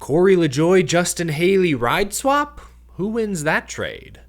Corey LaJoie, Justin Haley ride swap? Who wins that trade?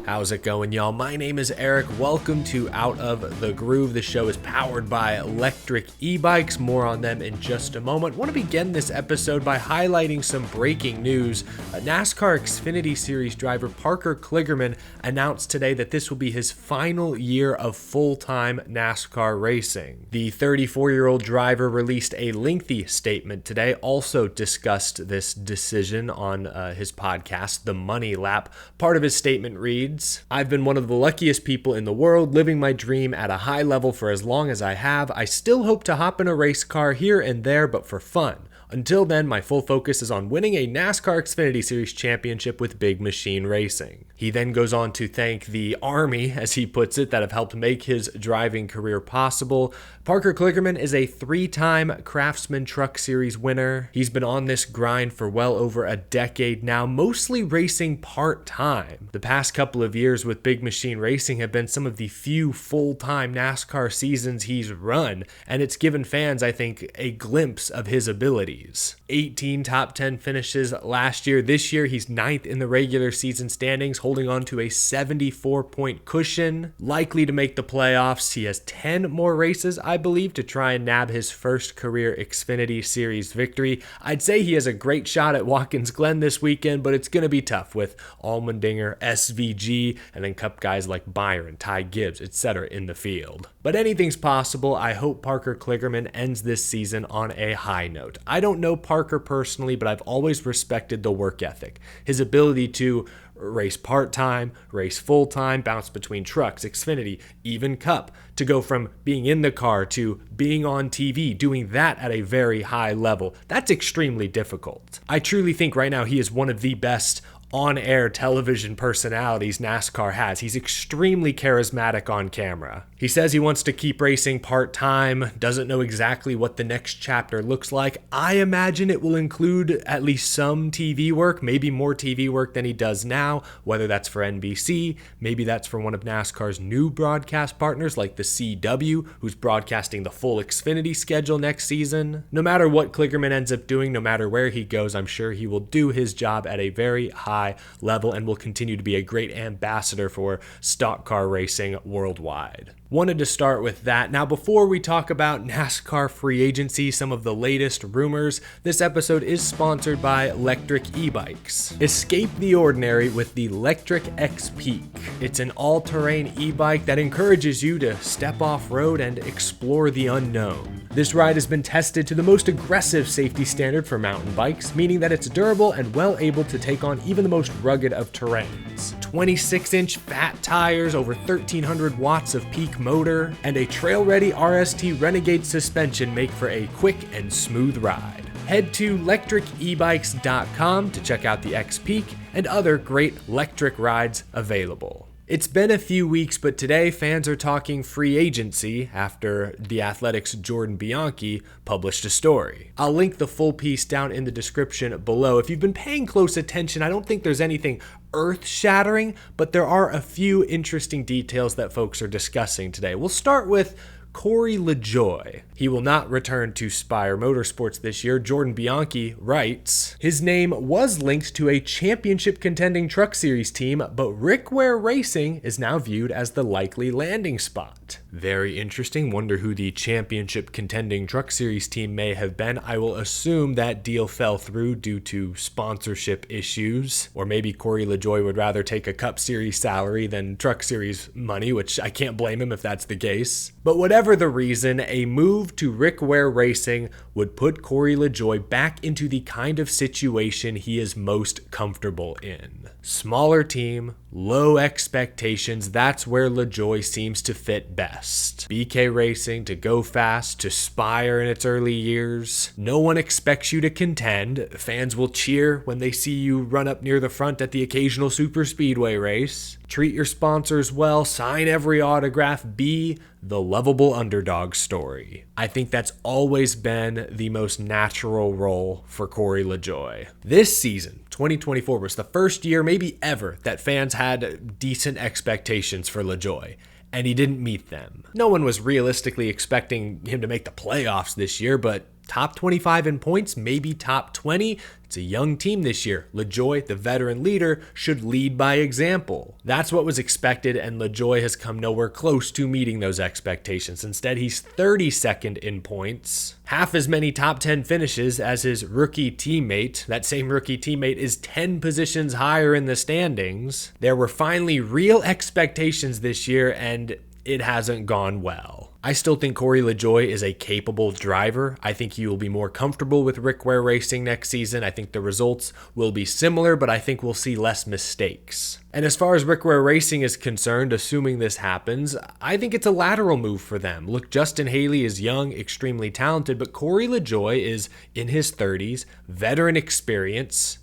How's it going, y'all? My name is Eric. Welcome to Out of the Groove. The show is powered by Lectric eBikes. More on them in just a moment. I want to begin this episode by highlighting some breaking news. NASCAR Xfinity Series driver Parker Kligerman announced today that this will be his final year of full-time NASCAR racing. The 34-year-old driver released a lengthy statement today, also discussed this decision on his podcast, The Money Lap. Part of his statement reads, "I've been one of the luckiest people in the world, living my dream at a high level for as long as I have. I still hope to hop in a race car here and there, but for fun. Until then, my full focus is on winning a NASCAR Xfinity Series championship with Big Machine Racing." He then goes on to thank the Army, as he puts it, that have helped make his driving career possible. Parker Kligerman is a 3-time Craftsman Truck Series winner. He's been on this grind for well over a decade now, mostly racing part-time. The past couple of years with Big Machine Racing have been some of the few full-time NASCAR seasons he's run, and it's given fans, I think, a glimpse of his abilities. 18 top 10 finishes last year. This year, he's 9th in the regular season standings, holding on to a 74-point cushion. Likely to make the playoffs. He has 10 more races, I believe, to try and nab his first career Xfinity Series victory. I'd say he has a great shot at Watkins Glen this weekend, but it's going to be tough with Allmendinger, SVG, and then Cup guys like Byron, Ty Gibbs, etc. in the field. But anything's possible. I hope Parker Kligerman ends this season on a high note. I don't know Parker personally, but I've always respected the work ethic. His ability to race part-time, race full-time, bounce between trucks, Xfinity, even Cup, to go from being in the car to being on TV, doing that at a very high level. That's extremely difficult. I truly think right now he is one of the best on-air television personalities NASCAR has. He's extremely charismatic on camera. He says he wants to keep racing part-time, doesn't know exactly what the next chapter looks like. I imagine it will include at least some TV work, maybe more TV work than he does now, whether that's for NBC, maybe that's for one of NASCAR's new broadcast partners like the CW, who's broadcasting the full Xfinity schedule next season. No matter what Kligerman ends up doing, no matter where he goes, I'm sure he will do his job at a very high level and will continue to be a great ambassador for stock car racing worldwide. Wanted to start with that. Now, before we talk about NASCAR free agency, some of the latest rumors, this episode is sponsored by Lectric eBikes. Escape the ordinary with the Lectric X Peak. It's an all-terrain e-bike that encourages you to step off-road and explore the unknown. This ride has been tested to the most aggressive safety standard for mountain bikes, meaning that it's durable and well able to take on even the most rugged of terrains. 26-inch fat tires, over 1,300 watts of peak motor, and a trail-ready RST Renegade suspension make for a quick and smooth ride. Head to lectricebikes.com to check out the X-Peak and other great electric rides available. It's been a few weeks, but today fans are talking free agency after The Athletic's Jordan Bianchi published a story. I'll link the full piece down in the description below. If you've been paying close attention, I don't think there's anything earth-shattering, but there are a few interesting details that folks are discussing today. We'll start with Corey LaJoie. He will not return to Spire Motorsports this year. Jordan Bianchi writes, his name was linked to a championship contending truck series team, but Rick Ware Racing is now viewed as the likely landing spot. Very interesting. Wonder who the championship contending truck series team may have been. I will assume that deal fell through due to sponsorship issues, or maybe Corey LaJoie would rather take a Cup Series salary than truck series money, which I can't blame him if that's the case. But whatever the reason, a move to Rick Ware Racing would put Corey LaJoie back into the kind of situation he is most comfortable in. Smaller team, low expectations, that's where LaJoie seems to fit best. BK Racing, to go fast, to Spire in its early years. No one expects you to contend. Fans will cheer when they see you run up near the front at the occasional super speedway race. Treat your sponsors well, sign every autograph, be the lovable underdog story. I think that's always been the most natural role for Corey LaJoie. This season, 2024, was the first year, maybe ever, that fans had decent expectations for LaJoie. and he didn't meet them. No one was realistically expecting him to make the playoffs this year, but top 25 in points, maybe top 20. It's a young team this year. LaJoie, the veteran leader, should lead by example. That's what was expected, and LaJoie has come nowhere close to meeting those expectations. Instead, he's 32nd in points, half as many top 10 finishes as his rookie teammate. That same rookie teammate is 10 positions higher in the standings. There were finally real expectations this year, and it hasn't gone well. I still think Corey LaJoie is a capable driver. I think he will be more comfortable with Rick Ware Racing next season. I think the results will be similar, but I think we'll see less mistakes. And as far as Rick Ware Racing is concerned, assuming this happens, I think it's a lateral move for them. Look, Justin Haley is young, extremely talented, but Corey LaJoie is in his 30s, veteran experience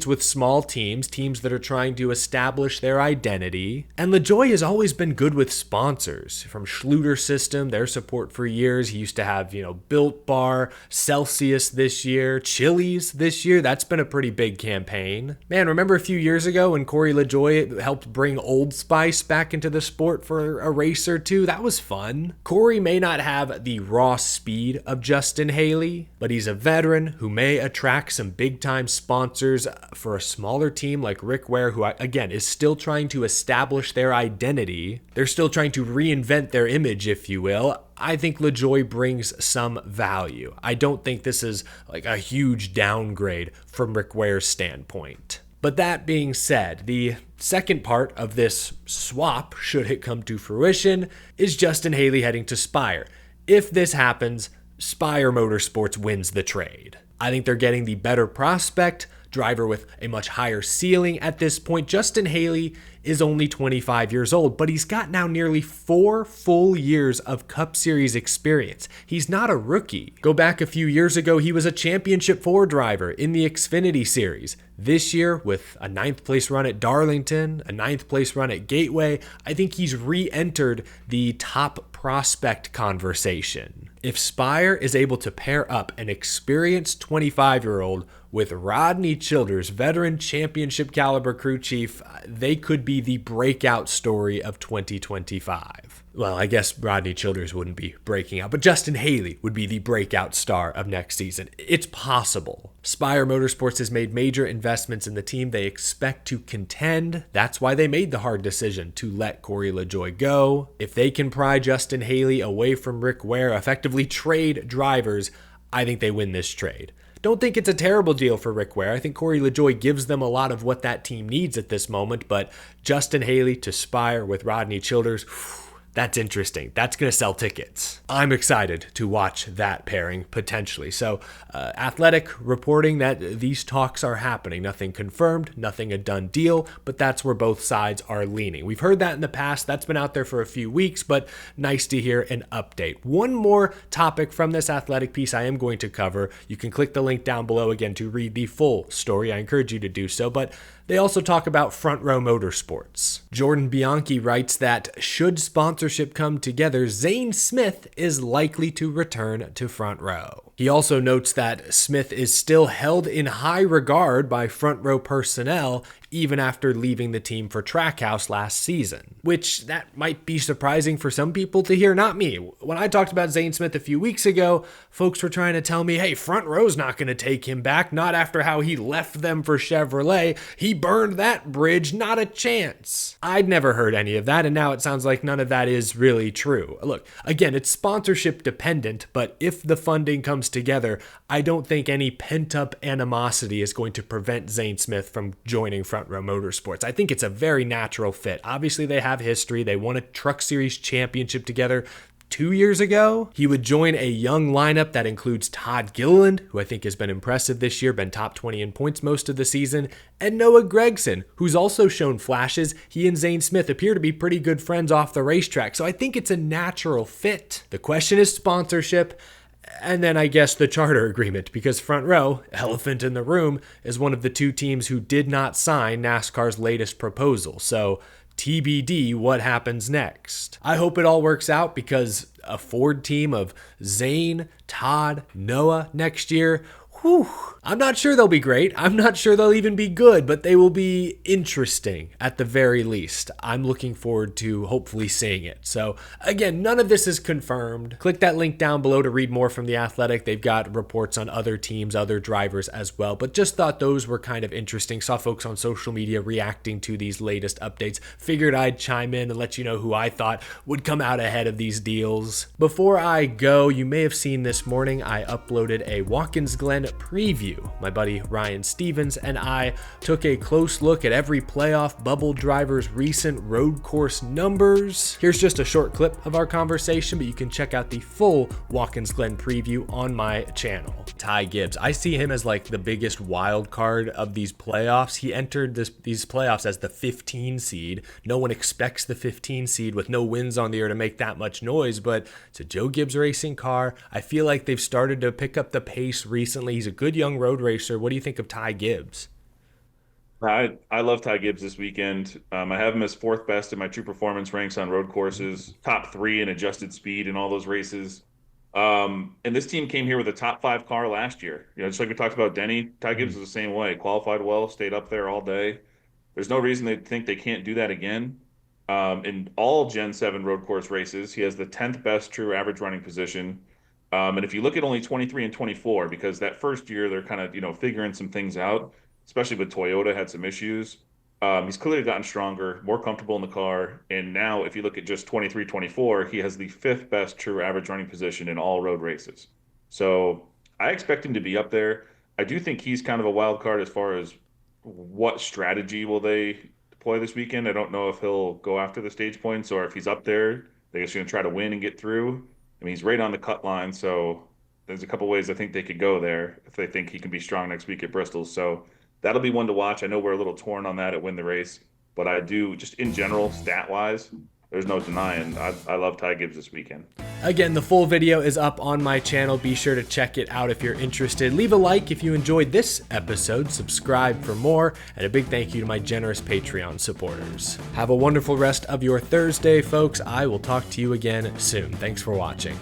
with small teams that are trying to establish their identity. And LaJoie has always been good with sponsors, from Schluter System, their support for years. He used to have, Built Bar, Celsius this year, Chili's this year. That's been a pretty big campaign. Man, remember a few years ago when Corey LaJoie helped bring Old Spice back into the sport for a race or two? That was fun. Corey may not have the raw speed of Justin Haley, but he's a veteran who may attract some big-time sponsors for a smaller team like Rick Ware, who, again, is still trying to establish their identity. They're still trying to reinvent their image, if you will. I think LaJoie brings some value. I don't think this is like a huge downgrade from Rick Ware's standpoint. But that being said, the second part of this swap, should it come to fruition, is Justin Haley heading to Spire. If this happens, Spire Motorsports wins the trade. I think they're getting the better prospect, driver with a much higher ceiling at this point. Justin Haley is only 25 years old, but he's got now nearly 4 full years of Cup Series experience. He's not a rookie. Go back a few years ago, he was a Championship 4 driver in the Xfinity Series. This year, with a 9th place run at Darlington, a 9th place run at Gateway, I think he's re-entered the top prospect conversation. If Spire is able to pair up an experienced 25-year-old with Rodney Childers, veteran championship caliber crew chief, they could be the breakout story of 2025. Well, I guess Rodney Childers wouldn't be breaking out, but Justin Haley would be the breakout star of next season. It's possible. Spire Motorsports has made major investments in the team. They expect to contend. That's why they made the hard decision to let Corey LaJoie go. If they can pry Justin Haley away from Rick Ware, effectively trade drivers, I think they win this trade. Don't think it's a terrible deal for Rick Ware. I think Corey LaJoie gives them a lot of what that team needs at this moment, but Justin Haley to Spire with Rodney Childers, that's interesting. That's going to sell tickets. I'm excited to watch that pairing potentially. So Athletic reporting that these talks are happening. Nothing confirmed, nothing a done deal, but that's where both sides are leaning. We've heard that in the past. That's been out there for a few weeks, but nice to hear an update. One more topic from this Athletic piece I am going to cover. You can click the link down below again to read the full story. I encourage you to do so, but they also talk about Front Row Motorsports. Jordan Bianchi writes that should sponsorship come together, Zane Smith is likely to return to Front Row. He also notes that Smith is still held in high regard by Front Row personnel even after leaving the team for Trackhouse last season, which that might be surprising for some people to hear, not me. When I talked about Zane Smith a few weeks ago, folks were trying to tell me, hey, Front Row's not going to take him back, not after how he left them for Chevrolet. He burned that bridge, not a chance. I'd never heard any of that, and now it sounds like none of that is really true. Look, again, it's sponsorship dependent, but if the funding comes together, I don't think any pent-up animosity is going to prevent Zane Smith from joining Front Row Motorsports. I think it's a very natural fit. Obviously, they have history. They won a Truck Series championship together 2 years ago. He would join a young lineup that includes Todd Gilliland, who I think has been impressive this year, been top 20 in points most of the season, and Noah Gragson, who's also shown flashes. He and Zane Smith appear to be pretty good friends off the racetrack, so I think it's a natural fit. The question is sponsorship, and then I guess the charter agreement, because Front Row, elephant in the room, is one of the two teams who did not sign NASCAR's latest proposal. So TBD what happens next. I hope it all works out, because a Ford team of Zane, Todd, Noah next year, Whew. I'm not sure they'll be great. I'm not sure they'll even be good, but they will be interesting at the very least. I'm looking forward to hopefully seeing it. So again, none of this is confirmed. Click that link down below to read more from The Athletic. They've got reports on other teams, other drivers as well, but just thought those were kind of interesting. Saw folks on social media reacting to these latest updates. Figured I'd chime in and let you know who I thought would come out ahead of these deals. Before I go, you may have seen this morning I uploaded a Watkins Glen preview. My buddy Ryan Stevens and I took a close look at every playoff bubble driver's recent road course numbers. Here's just a short clip of our conversation, but you can check out the full Watkins Glen preview on my channel. Ty Gibbs, I see him as like the biggest wild card of these playoffs. He entered these playoffs as the 15 seed. No one expects the 15 seed with no wins on the year to make that much noise, but it's a Joe Gibbs racing car. I feel like they've started to pick up the pace recently. He's a good young road racer. What do you think of Ty Gibbs? I love Ty Gibbs this weekend. I have him as fourth best in my true performance ranks on road courses, top three in adjusted speed in all those races. And this team came here with a top five car last year. Just like we talked about Denny, Ty Gibbs is the same way. Qualified well, stayed up there all day. There's no reason they think they can't do that again. In all Gen 7 road course races, he has the 10th best true average running position. And if you look at only 23 and 24, because that first year they're kind of, figuring some things out, especially with Toyota had some issues. He's clearly gotten stronger, more comfortable in the car. And now if you look at just 23, 24, he has the fifth best true average running position in all road races. So I expect him to be up there. I do think he's kind of a wild card as far as what strategy will they deploy this weekend. I don't know if he'll go after the stage points or if he's up there, they're just going to try to win and get through. I mean, he's right on the cut line, so there's a couple ways I think they could go there if they think he can be strong next week at Bristol. So that'll be one to watch. I know we're a little torn on that at Win the Race, but I do, just in general, stat-wise, there's no denying. I love Ty Gibbs this weekend. Again, the full video is up on my channel. Be sure to check it out if you're interested. Leave a like if you enjoyed this episode, subscribe for more, and a big thank you to my generous Patreon supporters. Have a wonderful rest of your Thursday, folks. I will talk to you again soon. Thanks for watching.